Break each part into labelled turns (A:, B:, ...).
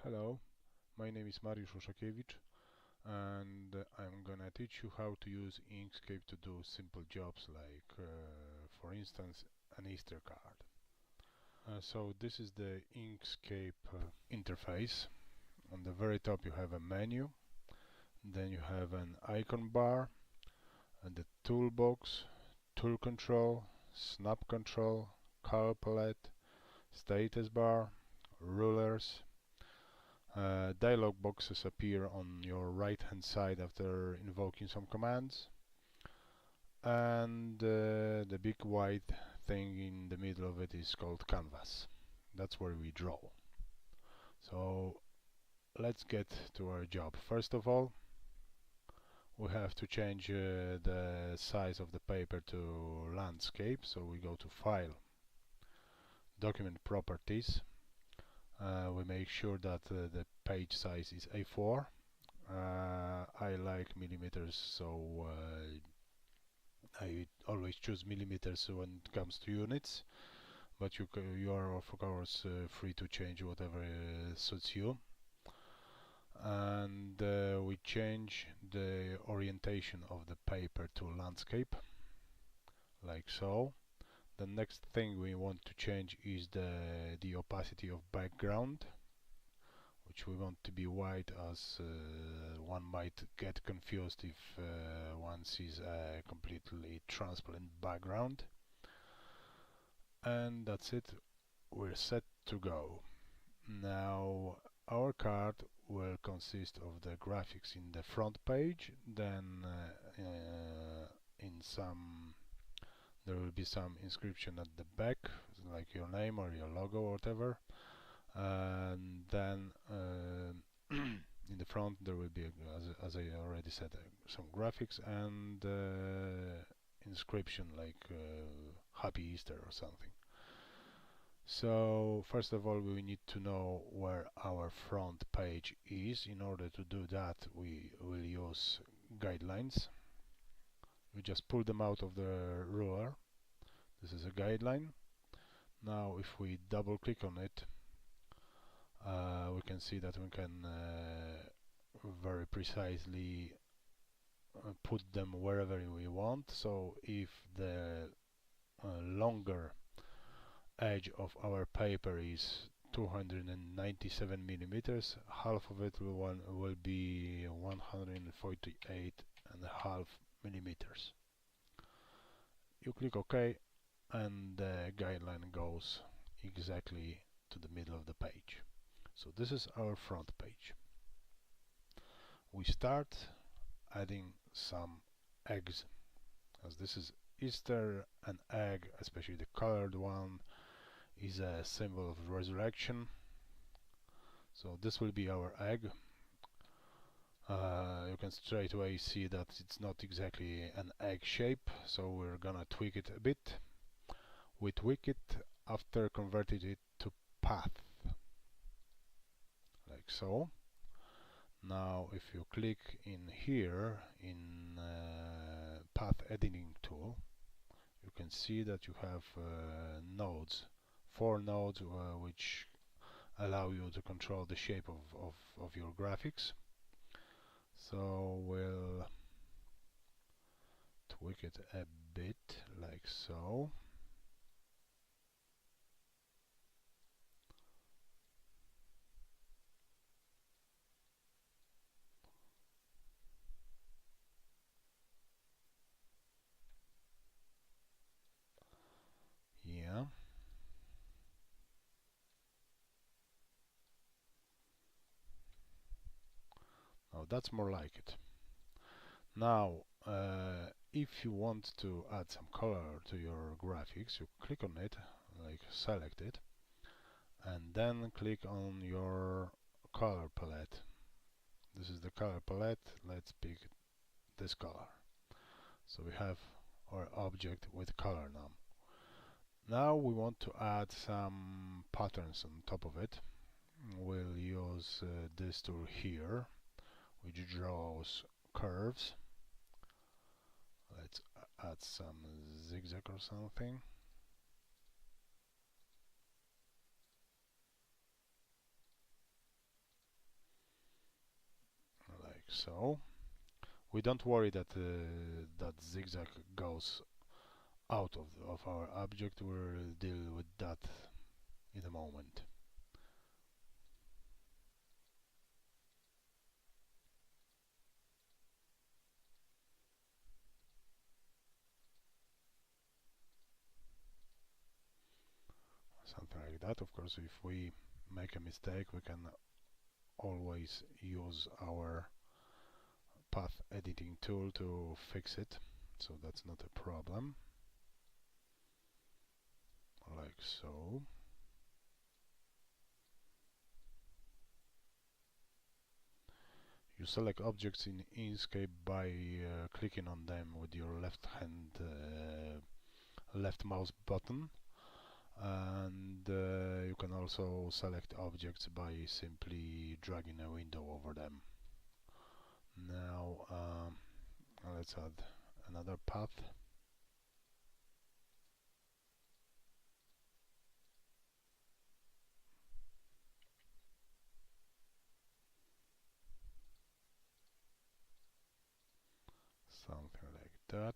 A: Hello, my name is Mariusz Oszakiewicz and I'm gonna teach you how to use Inkscape to do simple jobs like, for instance, an Easter card. So this is the Inkscape interface. On the very top you have a menu, then you have an icon bar, and the toolbox, tool control, snap control, color palette, status bar, rulers. Dialog boxes appear on your right hand side after invoking some commands, and the big white thing in the middle of it is called canvas. That's where we draw. So let's get to our job. First of all, we have to change the size of the paper to landscape, so we go to File, Document Properties. We make sure that the page size is A4. I like millimeters, so I always choose millimeters when it comes to units, but you are of course free to change whatever suits you. And we change the orientation of the paper to landscape, like so. The next thing we want to change is the opacity of background, which we want to be white, as one might get confused if one sees a completely transparent background. And that's it, we're set to go. Now our card will consist of the graphics in the front page, then there will be some inscription at the back, like your name or your logo or whatever, and then in the front there will be, as I already said, some graphics and inscription like Happy Easter or something. So first of all, we need to know where our front page is. In order to do that, we will use guidelines. We just pull them out of the ruler. This is a guideline. Now if we double click on it, we can see that we can very precisely put them wherever we want. So if the longer edge of our paper is 297 millimeters, half of it will be 148.5 millimeters. You click OK, and the guideline goes exactly to the middle of the page. So this is our front page. We start adding some eggs, as this is Easter. An egg, especially the colored one, is a symbol of resurrection. So this will be our egg. You can straight away see that it's not exactly an egg shape, so we're gonna tweak it a bit. We tweak it after converting it to path, like so. Now if you click in here in path editing tool, you can see that you have nodes, 4 nodes, which allow you to control the shape of your graphics. So we'll tweak it a bit, like so. Yeah. Now that's more like it. Now if you want to add some color to your graphics, you click on it, like select it, and then click on your color palette. This is the color palette. Let's pick this color. So we have our object with color now. Now we want to add some patterns on top of it. We'll use this tool here, which draws curves. Let's add some zigzag or something. so. We don't worry that that zigzag goes out of our object. We'll deal with that in a moment. Something like that. Of course, if we make a mistake, we can always use our path editing tool to fix it, so that's not a problem. Like so. You select objects in Inkscape by clicking on them with your left mouse button, and you can also select objects by simply dragging a window over them. Now let's add another path. Something like that.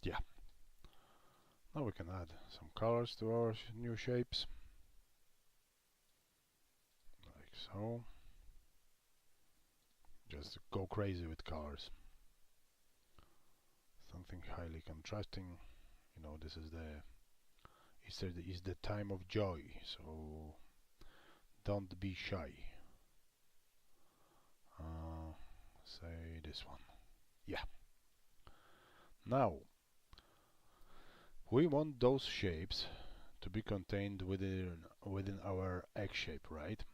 A: Yeah. Now we can add some colors to our new shapes. Like so. Just go crazy with colors. Something highly contrasting. You know, this is the time of joy, so don't be shy. Say this one. Yeah. Now we want those shapes to be contained within our egg shape, right?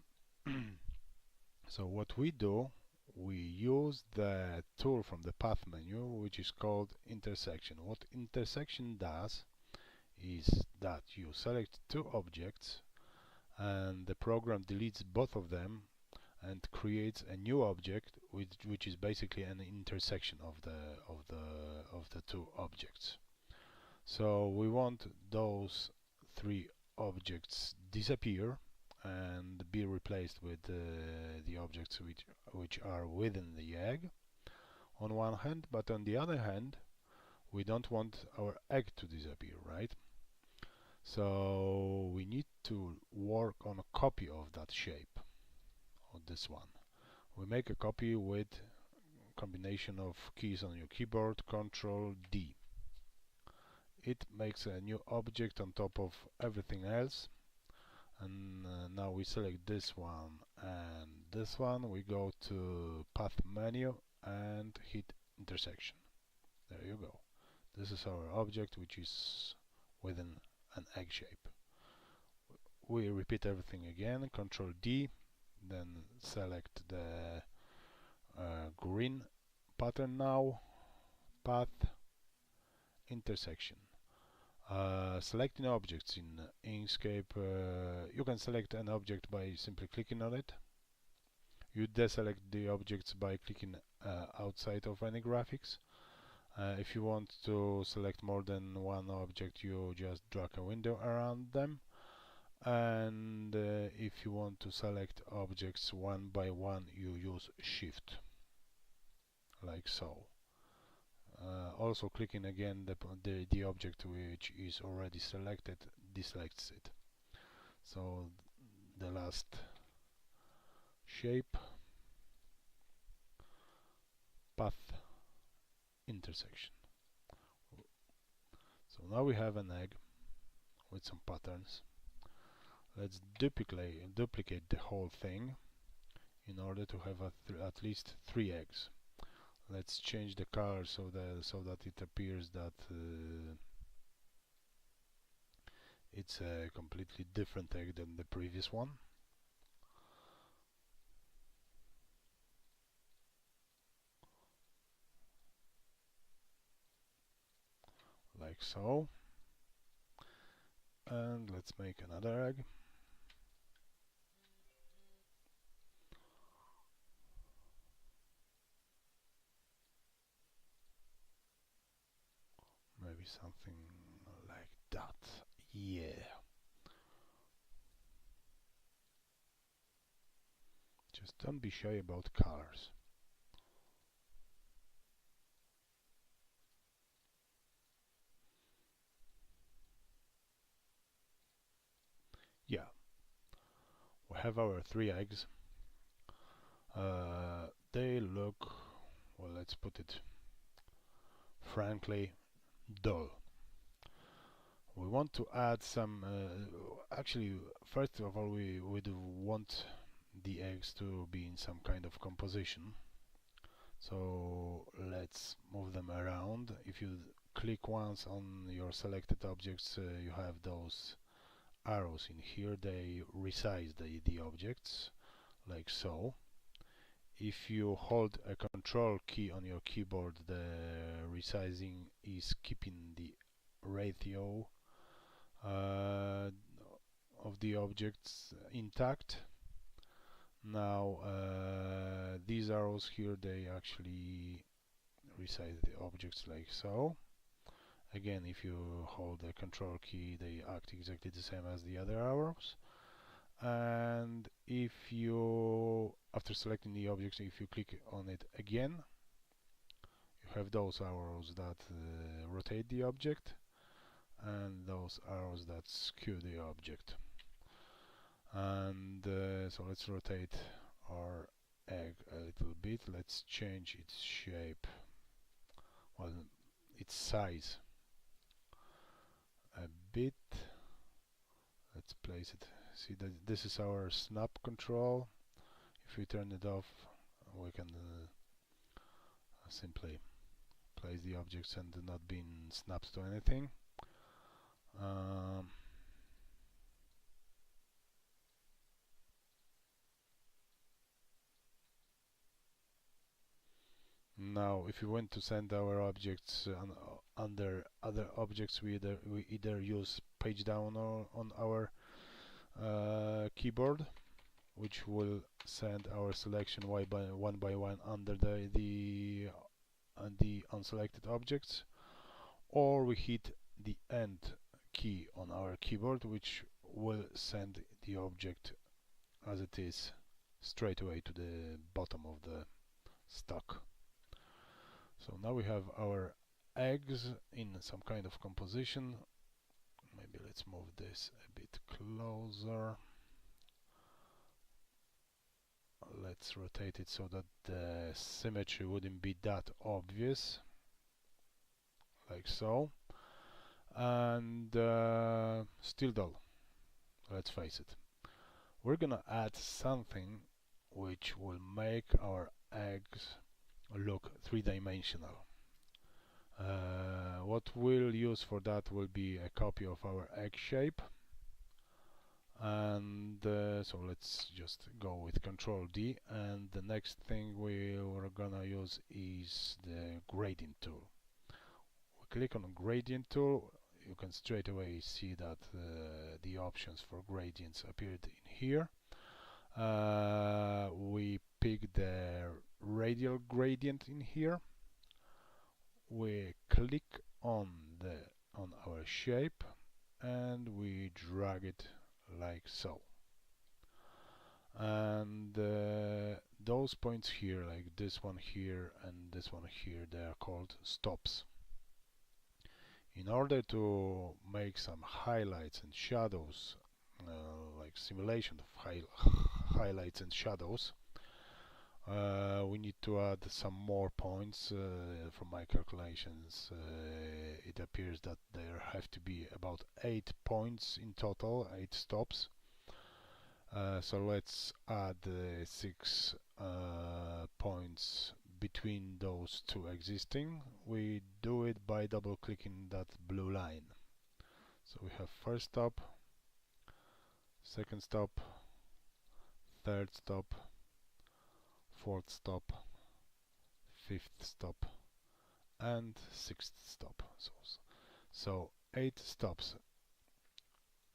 A: So what we do, we use the tool from the path menu, which is called intersection. What intersection does is that you select two objects and the program deletes both of them and creates a new object which is basically an intersection of the two objects. So we want those three objects disappear and be replaced with the objects which are within the egg on one hand, but on the other hand we don't want our egg to disappear, right? So we need to work on a copy of that shape, of this one. We make a copy with combination of keys on your keyboard, Ctrl D. It makes a new object on top of everything else, and now we select this one and this one. We go to path menu and hit intersection. There you go. This is our object which is within an egg shape. We repeat everything again, Ctrl D, then select the green pattern now, path, intersection. Selecting objects in Inkscape, you can select an object by simply clicking on it. You deselect the objects by clicking outside of any graphics. If you want to select more than one object, you just drag a window around them. And if you want to select objects one by one, you use Shift, like so. Also clicking again the object which is already selected deselects it. So the last shape, path, intersection. So now we have an egg with some patterns. Let's duplicate the whole thing in order to have at least 3 eggs. Let's change the color so that it appears that it's a completely different egg than the previous one. Like like so. And let's make another egg. Maybe something like that. Yeah. Just don't be shy about colors. Yeah, we have our 3 eggs. They look, well, let's put it frankly, dull. We want to add some, actually, first of all, we would want the eggs to be in some kind of composition. So let's move them around. If you click once on your selected objects, you have those arrows in here. They resize the objects like so. If you hold a control key on your keyboard, the resizing is keeping the ratio of the objects intact. Now these arrows here, they actually resize the objects like so. Again, if you hold the control key, they act exactly the same as the other arrows. And if you, after selecting the objects, if you click on it again, you have those arrows that rotate the object and those arrows that skew the object. And so let's rotate our egg a little bit. Let's change its shape, well, its size a bit. Let's place it. See that this is our snap control. If we turn it off, we can simply place the objects and not being snapped to anything. Now, if we want to send our objects under other objects, we either use page down or on our keyboard, which will send our selection one by one under the unselected objects, or we hit the end key on our keyboard, which will send the object as it is straight away to the bottom of the stack. So now we have our eggs in some kind of composition. Maybe let's move this a bit closer. Let's rotate it so that the symmetry wouldn't be that obvious, like so. And still dull, let's face it. We're gonna add something which will make our eggs look three-dimensional. What we'll use for that will be a copy of our egg shape, and so let's just go with Control D, and the next thing we're gonna use is the gradient tool. We click on the gradient tool, you can straight away see that the options for gradients appeared in here. We pick the radial gradient in here. We click on our shape and we drag it like so. And those points here, like this one here and this one here, they are called stops. In order to make some highlights and shadows, like simulation of highlights and shadows, we need to add some more points. From my calculations, it appears that there have to be about 8 points in total, 8 stops. So let's add 6 points between those two existing. We do it by double clicking that blue line. So we have first stop, second stop, third stop, fourth stop, fifth stop, and sixth stop. So 8 stops.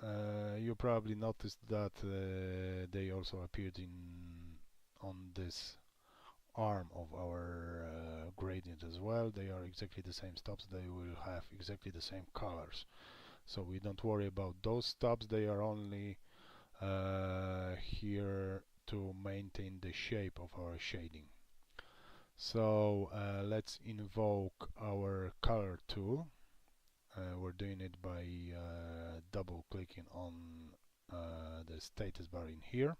A: You probably noticed that they also appeared on this arm of our gradient as well. They are exactly the same stops. They will have exactly the same colors. So we don't worry about those stops. They are only here to maintain the shape of our shading. So let's invoke our color tool. We're doing it by double clicking on the status bar in here.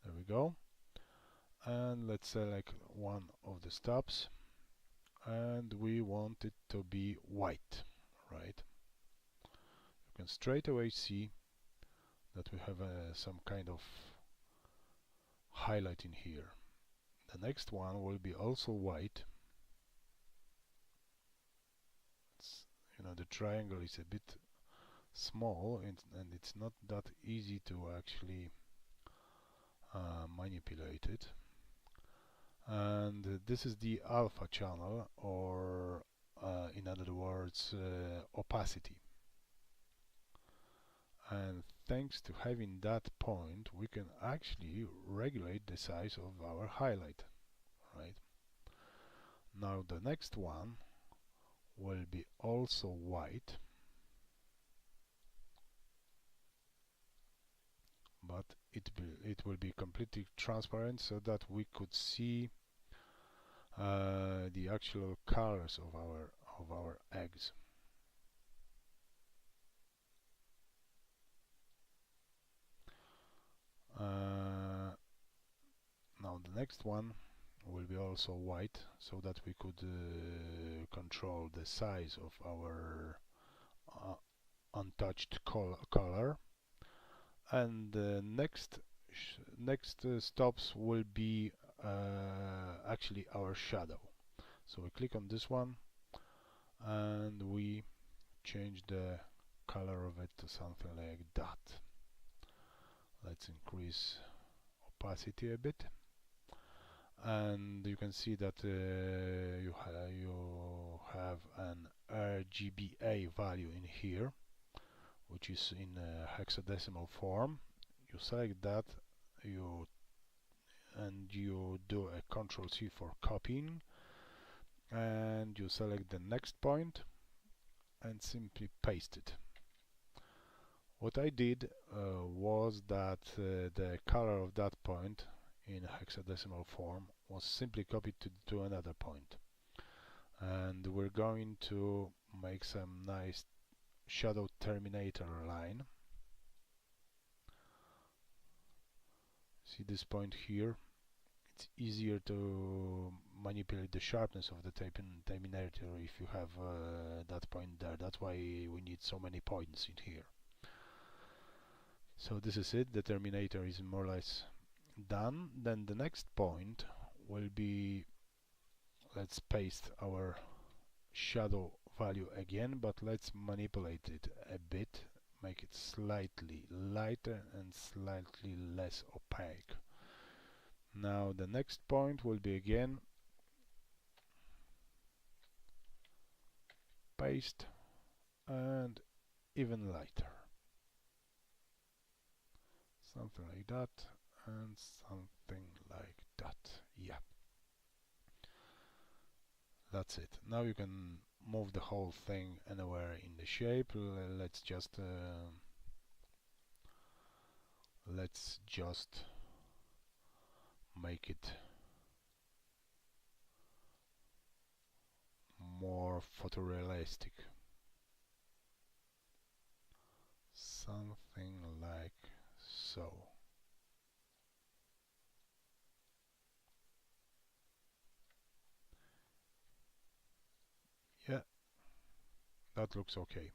A: There we go. And let's select one of the stops, and we want it to be white, right? You can straight away see that we have some kind of highlight in here. The next one will be also white. The triangle is a bit small, and it's not that easy to actually manipulate it. And this is the alpha channel, or in other words, opacity. And thanks to having that point, we can actually regulate the size of our highlight, right? Now the next one will be also white, but it will be completely transparent, so that we could see the actual colors of our eggs. Now the next one will be also white, so that we could control the size of our untouched color. And the next stops will be actually our shadow. So we click on this one, and we change the color of it to something like that. Let's increase opacity a bit, and you can see that you have an RGBA value in here, which is in hexadecimal form. You select that, you do a Ctrl C for copying, and you select the next point and simply paste it. What I did was that the color of that point in hexadecimal form was simply copied to another point, and we're going to make some nice shadow terminator line. See this point here? It's easier to manipulate the sharpness of the terminator if you have that point there. That's why we need so many points in here. So this is it. The terminator is more or less done. Then the next point will be, let's paste our shadow value again, but let's manipulate it a bit, make it slightly lighter and slightly less opaque. Now the next point will be again paste, and even lighter, something like that, and something like that. Yeah, that's it. Now you can move the whole thing anywhere in the shape. Let's just make it more photorealistic, something like so. Yeah, that looks okay.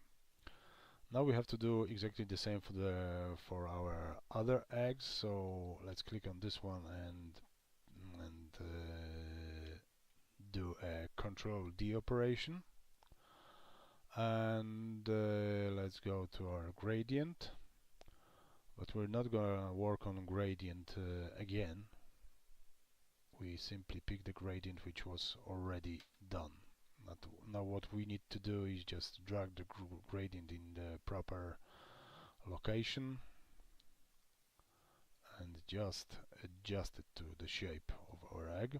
A: Now we have to do exactly the same for our other eggs. So let's click on this one and do a Control D operation, and let's go to our gradient. But we're not gonna work on gradient again. We simply pick the gradient which was already done. Now what we need to do is just drag the gradient in the proper location and just adjust it to the shape of our egg.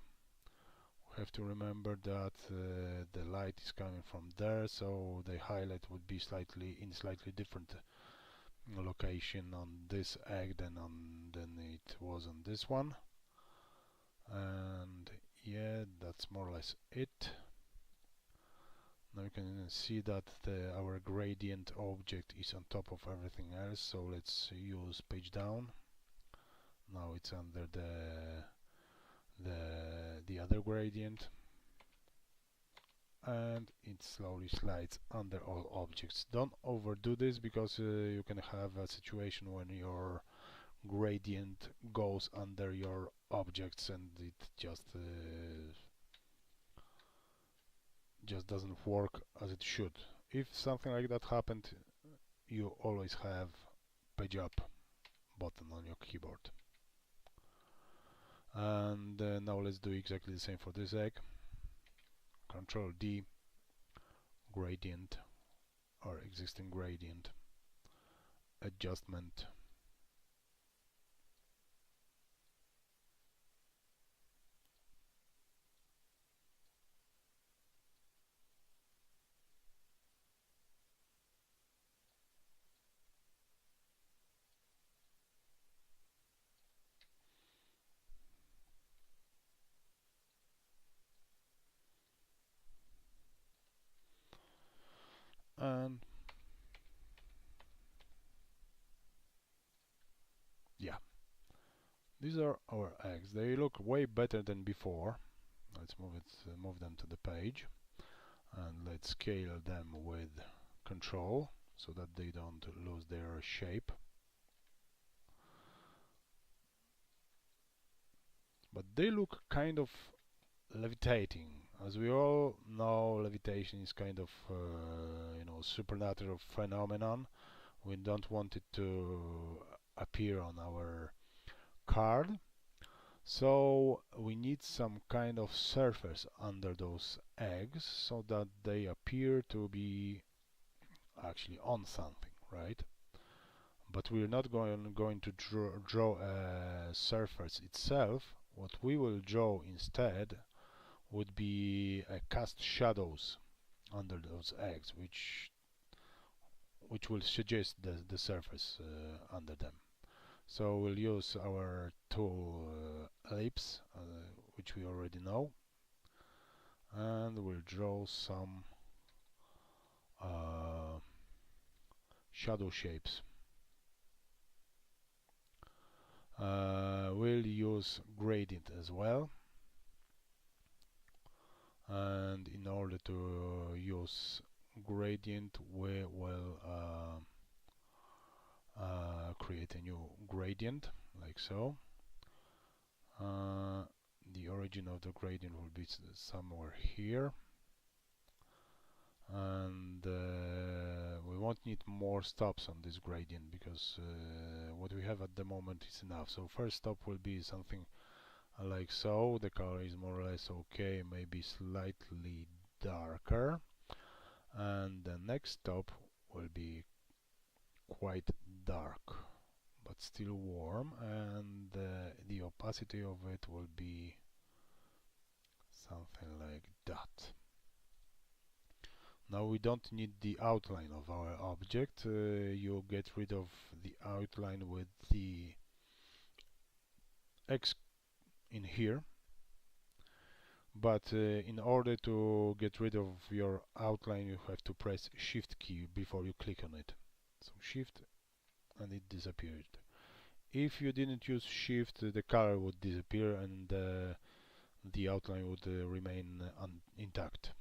A: We have to remember that the light is coming from there, so the highlight would be slightly different location on this egg than it was on this one. And yeah, that's more or less it. Now you can see that our gradient object is on top of everything else, so let's use page down. Now it's under the other gradient, and it slowly slides under all objects. Don't overdo this, because you can have a situation when your gradient goes under your objects and it just doesn't work as it should. If something like that happened, you always have page up button on your keyboard. And now let's do exactly the same for this egg. Control D, gradient or existing gradient, adjustment, and yeah, these are our eggs. They look way better than before. Let's move them to the page, and let's scale them with control so that they don't lose their shape. But they look kind of levitating. As we all know, levitation is kind of supernatural phenomenon. We don't want it to appear on our card, so we need some kind of surface under those eggs so that they appear to be actually on something, right? But we're not going to draw a surface itself. What we will draw instead would be cast shadows under those eggs, which will suggest the surface under them. So we'll use our tool ellipse, which we already know, and we'll draw some shadow shapes. We'll use gradient as well, and in order to use gradient we will create a new gradient like so. The origin of the gradient will be somewhere here, and we won't need more stops on this gradient, because what we have at the moment is enough. So first stop will be something like so. The color is more or less okay, maybe slightly darker, and the next stop will be quite dark but still warm, and the opacity of it will be something like that. Now we don't need the outline of our object. You get rid of the outline with the X in here, but in order to get rid of your outline you have to press Shift key before you click on it. So Shift, and it disappeared. If you didn't use Shift, the color would disappear and the outline would remain intact.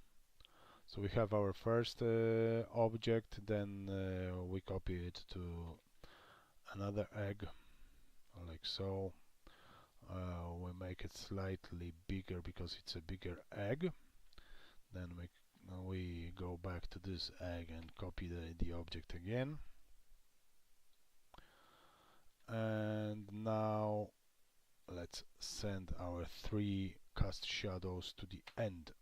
A: So we have our first object, then we copy it to another egg like so. We make it slightly bigger because it's a bigger egg. Then we go back to this egg and copy the object again. And now let's send our 3 cast shadows to the end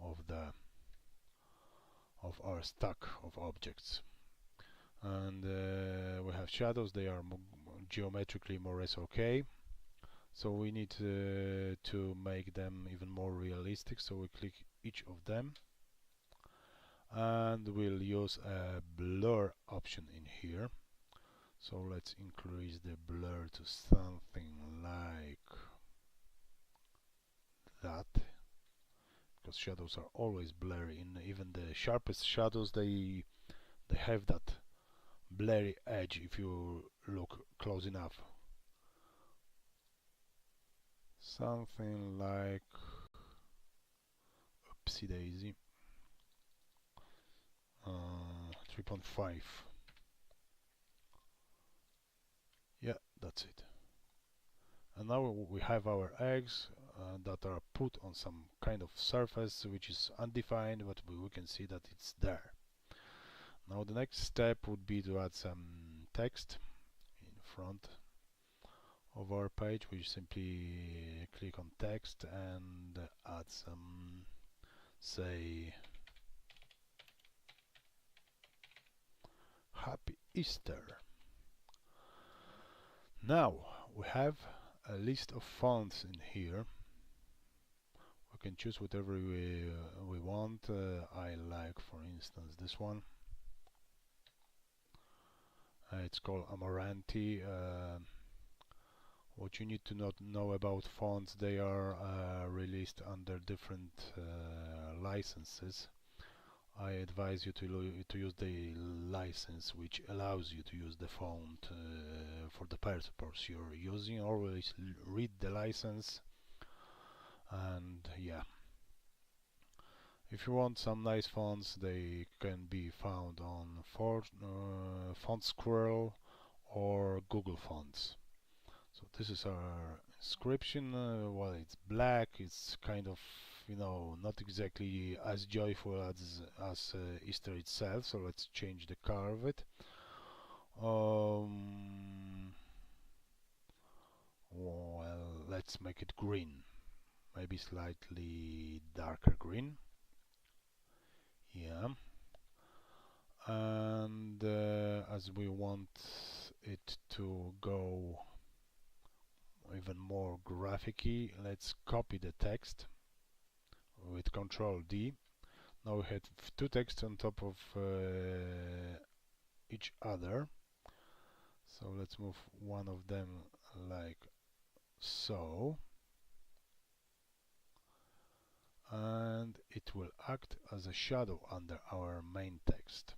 A: of the of our stack of objects. And we have shadows, they are geometrically more or less okay. So we need to make them even more realistic, so we click each of them and we'll use a blur option in here. So let's increase the blur to something like that, because shadows are always blurry. In even the sharpest shadows, they have that blurry edge if you look close enough. Something like, oopsie daisy, 3.5. Yeah, that's it. And now we have our eggs that are put on some kind of surface which is undefined, but we can see that it's there. Now the next step would be to add some text in front of our page. We simply click on text and add some, say, Happy Easter. Now we have a list of fonts in here. We can choose whatever we want. I like, for instance, this one. It's called Amaranthi. What you need to not know about fonts, they are released under different licenses. I advise you to use the license which allows you to use the font for the purpose you're using. Always read the license. And yeah, if you want some nice fonts, they can be found on Font Squirrel or Google Fonts. So this is our inscription. Well, it's black, it's kind of, you know, not exactly as joyful as Easter itself, so let's change the color of it. Well, let's make it green, maybe slightly darker green. Yeah. And as we want it to go even more graphic-y, let's copy the text with Control D. Now we had two texts on top of each other, so let's move one of them like so, and it will act as a shadow under our main text.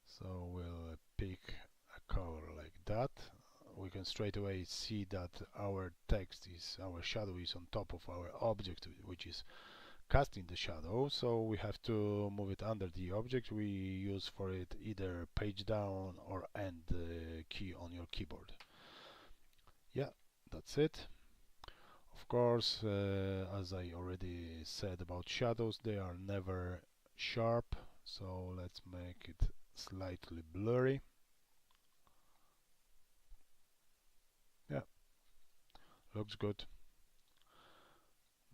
A: So we'll pick a color like that. We can straight away see that our shadow is on top of our object, which is casting the shadow, so we have to move it under the object. We use for it either page down or end key on your keyboard. Yeah, that's it. Of course, as I already said about shadows, they are never sharp, so let's make it slightly blurry. Yeah, looks good.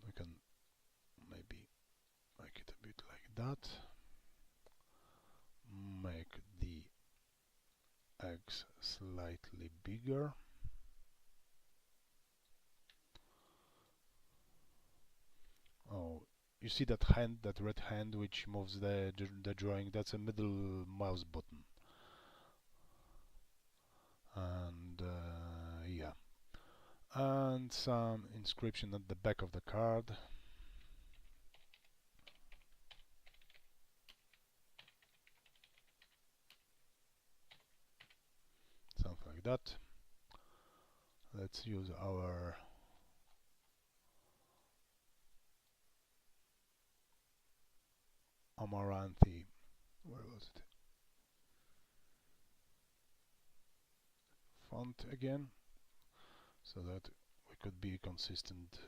A: We can maybe make it a bit like that. Make the eggs slightly bigger. Oh, you see that hand, that red hand which moves the drawing? That's a middle mouse button. And yeah, and some inscription at the back of the card. Something like that. Let's use our Amaranthi. Where was it? Font again, so that we could be consistent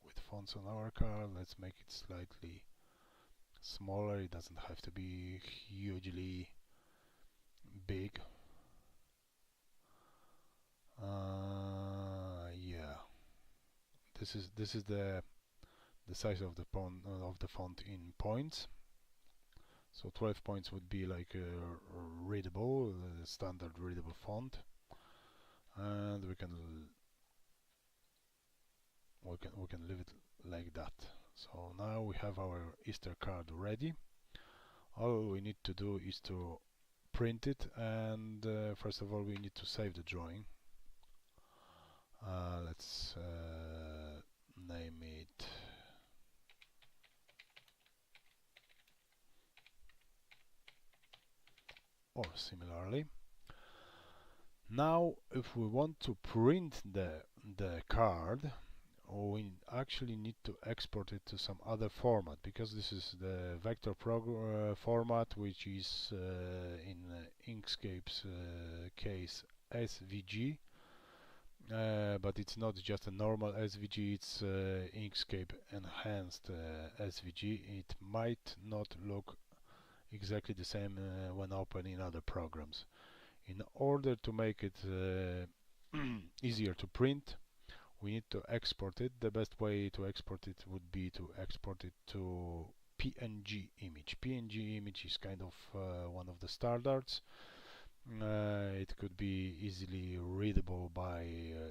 A: with fonts on our card. Let's make it slightly smaller. It doesn't have to be hugely big. Yeah, this is the size of the font in points. So 12 points would be like readable, standard readable font, and we can leave it like that. So now we have our Easter card ready. All we need to do is to print it, and first of all we need to save the drawing. Let's name it or similarly. Now if we want to print the card, we actually need to export it to some other format, because this is the vector format, which is in Inkscape's case SVG, but it's not just a normal SVG, it's Inkscape enhanced SVG. It might not look exactly the same when opening other programs. In order to make it easier to print, we need to export it. The best way to export it would be to export it to PNG image. PNG image is kind of one of the standards. It could be easily readable by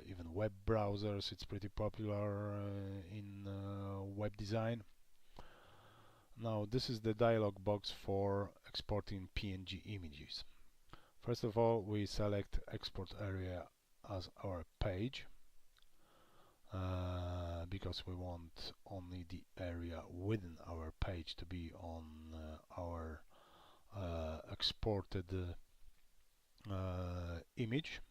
A: even web browsers. It's pretty popular in web design. Now this is the dialog box for exporting PNG images. First of all, we select export area as our page, because we want only the area within our page to be on our exported image.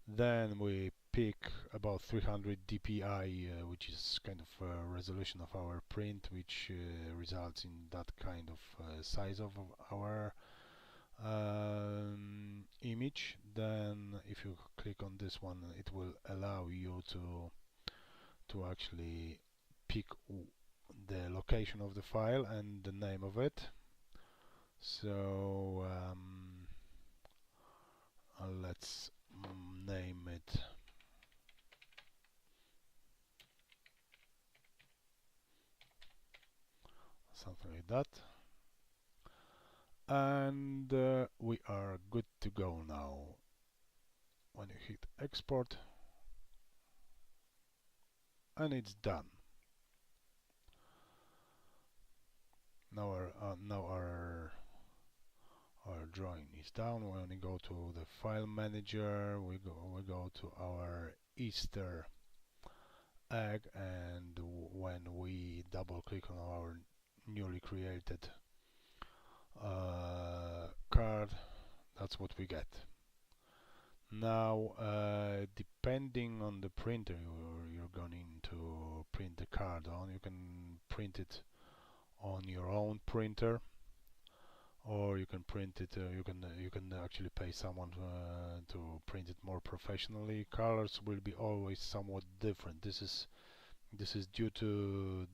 A: Then we pick about 300 dpi, which is kind of resolution of our print, which results in that kind of size of our image. Then if you click on this one, it will allow you to actually pick the location of the file and the name of it. So let's name it something like that, and we are good to go now. When you hit export, and it's done. Now our drawing is done. When we go to the file manager, we go to our Easter egg, and when we double click on our newly created card, that's what we get. Now depending on the printer you're going to print the card on, you can print it on your own printer, or you can print it you can actually pay someone to print it more professionally. Colors will be always somewhat different. This is due to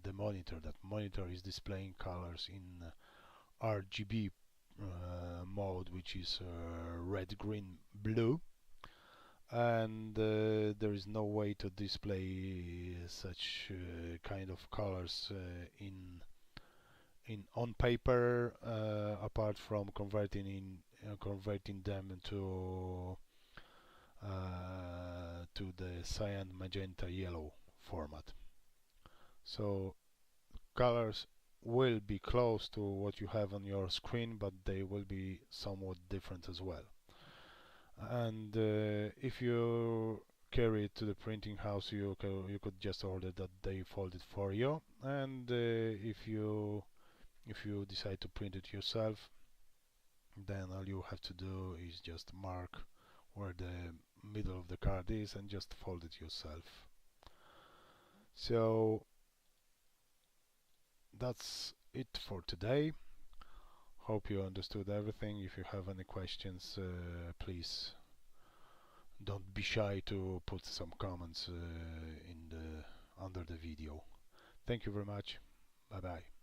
A: the monitor. That monitor is displaying colors in RGB mode, which is red, green, blue, and there is no way to display such kind of colors on paper, apart from converting them to the cyan, magenta, yellow format. So colors will be close to what you have on your screen, but they will be somewhat different as well. And if you carry it to the printing house, you could just order that they fold it for you. And if you decide to print it yourself, then all you have to do is just mark where the middle of the card is and just fold it yourself. So that's it for today. Hope you understood everything. If you have any questions, please don't be shy to put some comments under the video. Thank you very much. Bye bye.